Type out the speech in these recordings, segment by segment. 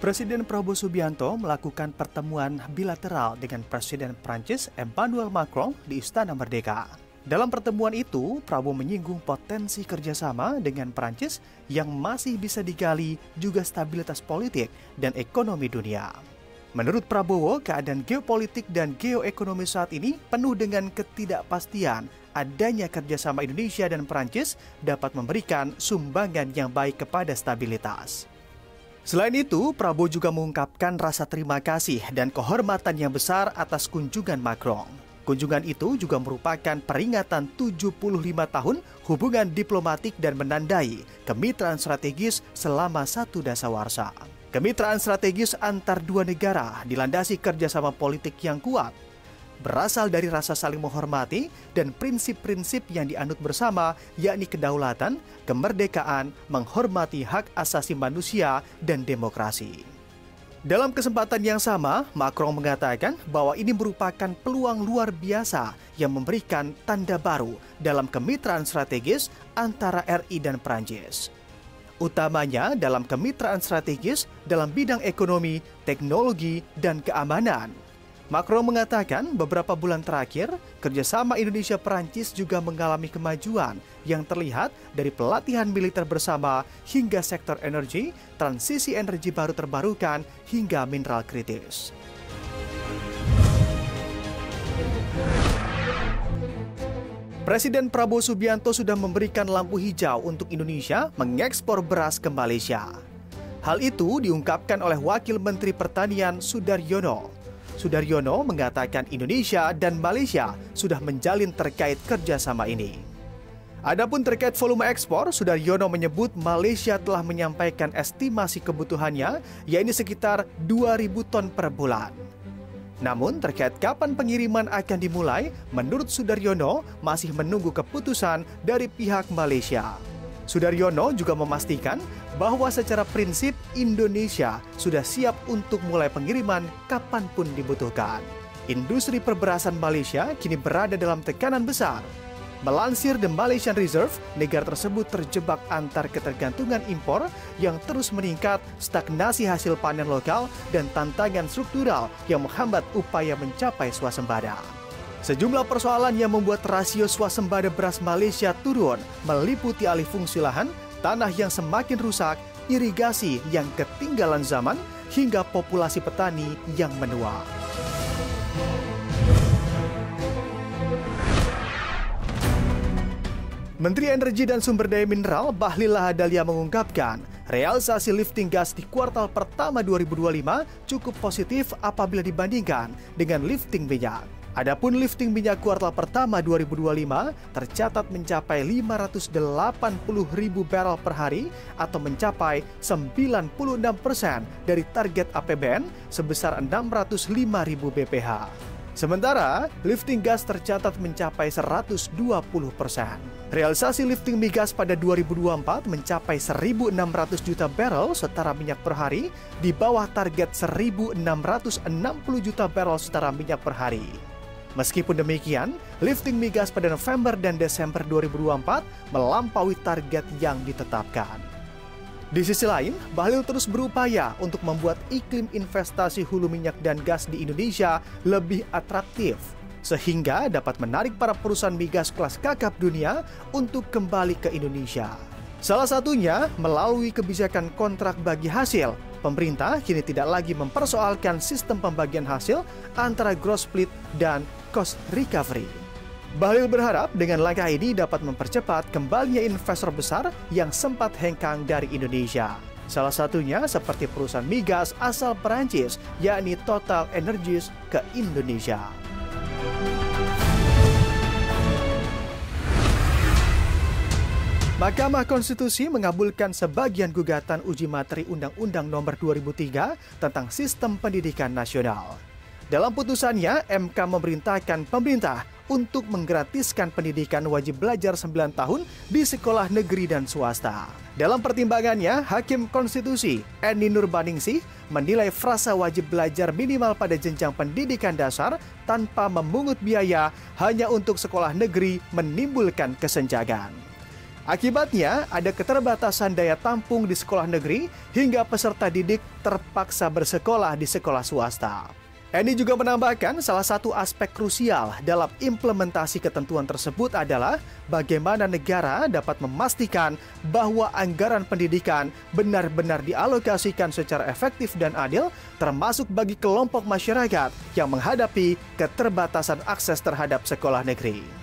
Presiden Prabowo Subianto melakukan pertemuan bilateral dengan Presiden Prancis Emmanuel Macron di Istana Merdeka. Dalam pertemuan itu, Prabowo menyinggung potensi kerjasama dengan Prancis yang masih bisa digali, juga stabilitas politik dan ekonomi dunia. Menurut Prabowo, keadaan geopolitik dan geoekonomi saat ini penuh dengan ketidakpastian. Adanya kerjasama Indonesia dan Prancis dapat memberikan sumbangan yang baik kepada stabilitas. Selain itu, Prabowo juga mengungkapkan rasa terima kasih dan kehormatan yang besar atas kunjungan Macron. Kunjungan itu juga merupakan peringatan 75 tahun hubungan diplomatik dan menandai kemitraan strategis selama satu dasawarsa. Kemitraan strategis antar dua negara dilandasi kerjasama politik yang kuat, berasal dari rasa saling menghormati dan prinsip-prinsip yang dianut bersama, yakni kedaulatan, kemerdekaan, menghormati hak asasi manusia, dan demokrasi. Dalam kesempatan yang sama, Macron mengatakan bahwa ini merupakan peluang luar biasa yang memberikan tanda baru dalam kemitraan strategis antara RI dan Prancis. Utamanya dalam kemitraan strategis dalam bidang ekonomi, teknologi, dan keamanan. Macron mengatakan beberapa bulan terakhir, kerjasama Indonesia-Prancis juga mengalami kemajuan yang terlihat dari pelatihan militer bersama hingga sektor energi, transisi energi baru terbarukan, hingga mineral kritis. Presiden Prabowo Subianto sudah memberikan lampu hijau untuk Indonesia mengekspor beras ke Malaysia. Hal itu diungkapkan oleh Wakil Menteri Pertanian Sudaryono. Sudaryono mengatakan Indonesia dan Malaysia sudah menjalin terkait kerjasama ini. Adapun terkait volume ekspor, Sudaryono menyebut Malaysia telah menyampaikan estimasi kebutuhannya, yaitu sekitar 2.000 ton per bulan. Namun terkait kapan pengiriman akan dimulai, menurut Sudaryono masih menunggu keputusan dari pihak Malaysia. Sudaryono juga memastikan bahwa secara prinsip Indonesia sudah siap untuk mulai pengiriman kapanpun dibutuhkan. Industri perberasan Malaysia kini berada dalam tekanan besar. Melansir The Malaysian Reserve, negara tersebut terjebak antar ketergantungan impor yang terus meningkat, stagnasi hasil panen lokal, dan tantangan struktural yang menghambat upaya mencapai swasembada. Sejumlah persoalan yang membuat rasio swasembada beras Malaysia turun meliputi alih fungsi lahan, tanah yang semakin rusak, irigasi yang ketinggalan zaman, hingga populasi petani yang menua. Menteri Energi dan Sumber Daya Mineral Bahlil Lahadalia mengungkapkan, realisasi lifting gas di kuartal pertama 2025 cukup positif apabila dibandingkan dengan lifting minyak. Adapun lifting minyak kuartal pertama 2025 tercatat mencapai 580.000 barel per hari atau mencapai 96% dari target APBN sebesar 605.000 bph. Sementara, lifting gas tercatat mencapai 120%. Realisasi lifting migas pada 2024 mencapai 1.600 juta barel setara minyak per hari, di bawah target 1.660 juta barel setara minyak per hari. Meskipun demikian, lifting migas pada November dan Desember 2024 melampaui target yang ditetapkan. Di sisi lain, Bahlil terus berupaya untuk membuat iklim investasi hulu minyak dan gas di Indonesia lebih atraktif, sehingga dapat menarik para perusahaan migas kelas kakap dunia untuk kembali ke Indonesia. Salah satunya melalui kebijakan kontrak bagi hasil. Pemerintah kini tidak lagi mempersoalkan sistem pembagian hasil antara gross split dan cost recovery. Bahlil berharap dengan langkah ini dapat mempercepat kembalinya investor besar yang sempat hengkang dari Indonesia. Salah satunya seperti perusahaan migas asal Perancis, yakni Total Energies ke Indonesia. Mahkamah Konstitusi mengabulkan sebagian gugatan uji materi Undang-Undang Nomor 2003 tentang Sistem Pendidikan Nasional. Dalam putusannya, MK memerintahkan pemerintah untuk menggratiskan pendidikan wajib belajar 9 tahun di sekolah negeri dan swasta. Dalam pertimbangannya, Hakim Konstitusi Eni Nurbaningsih menilai frasa wajib belajar minimal pada jenjang pendidikan dasar tanpa memungut biaya hanya untuk sekolah negeri menimbulkan kesenjangan. Akibatnya, ada keterbatasan daya tampung di sekolah negeri hingga peserta didik terpaksa bersekolah di sekolah swasta. Eni juga menambahkan salah satu aspek krusial dalam implementasi ketentuan tersebut adalah bagaimana negara dapat memastikan bahwa anggaran pendidikan benar-benar dialokasikan secara efektif dan adil, termasuk bagi kelompok masyarakat yang menghadapi keterbatasan akses terhadap sekolah negeri.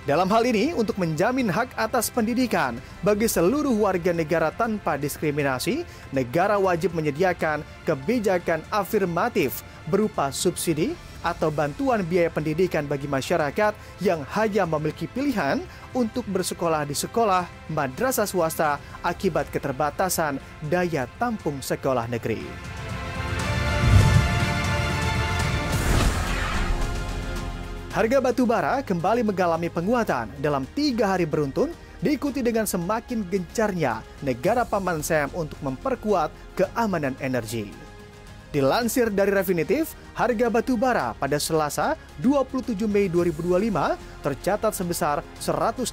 Dalam hal ini, untuk menjamin hak atas pendidikan bagi seluruh warga negara tanpa diskriminasi, negara wajib menyediakan kebijakan afirmatif berupa subsidi atau bantuan biaya pendidikan bagi masyarakat yang hanya memiliki pilihan untuk bersekolah di sekolah madrasah swasta akibat keterbatasan daya tampung sekolah negeri. Harga batu bara kembali mengalami penguatan dalam 3 hari beruntun, diikuti dengan semakin gencarnya negara Paman Sam untuk memperkuat keamanan energi. Dilansir dari Refinitiv, harga batu bara pada Selasa 27 Mei 2025 tercatat sebesar 108,75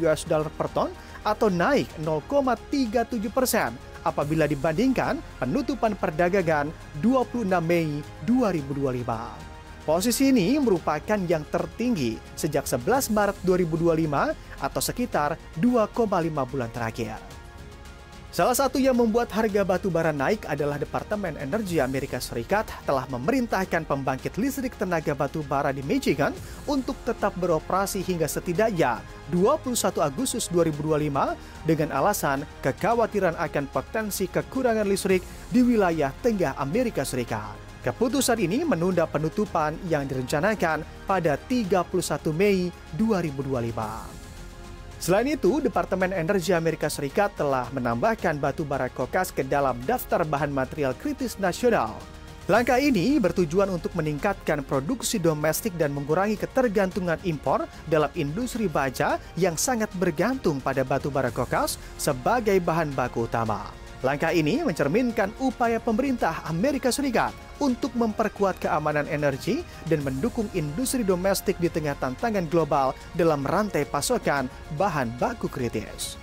US dollar per ton atau naik 0,37% apabila dibandingkan penutupan perdagangan 26 Mei 2025. Posisi ini merupakan yang tertinggi sejak 11 Maret 2025 atau sekitar 2,5 bulan terakhir. Salah satu yang membuat harga batu bara naik adalah Departemen Energi Amerika Serikat telah memerintahkan pembangkit listrik tenaga batu bara di Michigan untuk tetap beroperasi hingga setidaknya 21 Agustus 2025 dengan alasan kekhawatiran akan potensi kekurangan listrik di wilayah tengah Amerika Serikat. Keputusan ini menunda penutupan yang direncanakan pada 31 Mei 2025. Selain itu, Departemen Energi Amerika Serikat telah menambahkan batu bara kokas ke dalam daftar bahan material kritis nasional. Langkah ini bertujuan untuk meningkatkan produksi domestik dan mengurangi ketergantungan impor dalam industri baja yang sangat bergantung pada batu bara kokas sebagai bahan baku utama. Langkah ini mencerminkan upaya pemerintah Amerika Serikat untuk memperkuat keamanan energi dan mendukung industri domestik di tengah tantangan global dalam rantai pasokan bahan baku kritis.